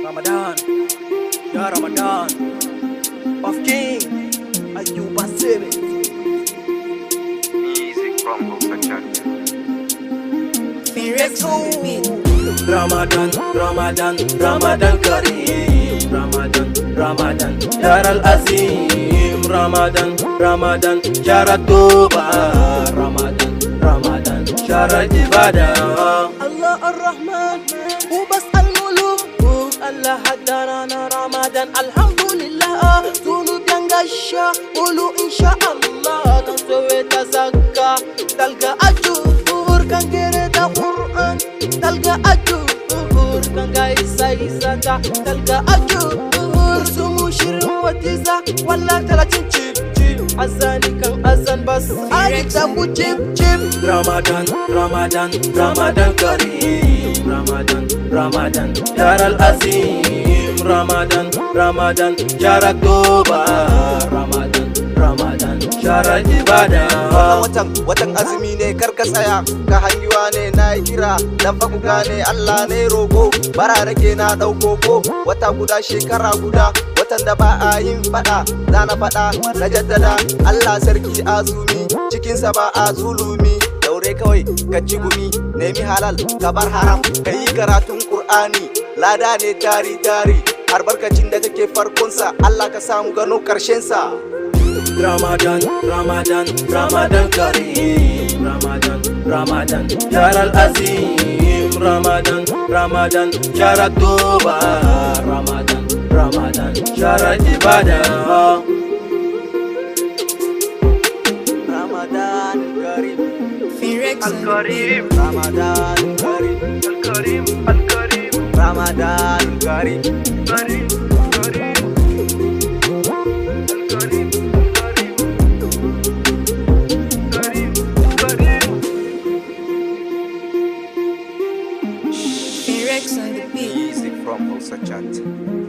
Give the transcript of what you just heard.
Ramadan, ya Ramadan, of King, Ayuba Sebe. Music from Hosachat. Rex on the beat. Ramadan, Ramadan, Ramadan Kareem, Ramadan, Ramadan, Yar Al-Azim, Ramadan, Ramadan, Yar At-Tuba, Ramadan, Ramadan, Yar Al-Ibadah. Allah Ar-Rahman, وبس الملوك الله هدانا رمضان الحمد لله ذنوب ينقشى قولوا إن شاء الله تنسوي تزكى تلقى أجور كان قرأ قرآن تلقى أجور كان قايسة تلقى أجور سمو شر وتيزا ولا 30 جيب أزاني كان أزان بس أي تابو جيب رمضان رمضان رمضان كريم رمضان رمضان Yar Al-Azim, Ramadan, Ramadan, Yar At-Tuba, Ramadan, Ramadan, Yar Al-Ibadah. Watan azumi ne karka tsaya ka hanyuwa ne na yi kira dan fa ku gane Allah ne rogo bara rage na dauko ko wata guda shekara guda watan da ba a yin fada na fada na jaddada Allah sarki azumi cikin sa ba a zulumi daure kawai ka ci gumi nemi halal ka bar haram ka yi karatun Qur'ani lada ne tari har barkacin da kake farkonsa Allah ka samu gano karshen sa. Ramadan, Ramadan, Ramadan Kareem, Ramadan, Ramadan, Yar Al-Azim, Ramadan, Ramadan, Yar At-Tuba, Ramadan, Ramadan, Yar Al-Ibadah. Ramadan Kareem, Rex on the beat. Ramadan Kareem, Ramadan Kareem, Rex on the beat. Music from Hosachat.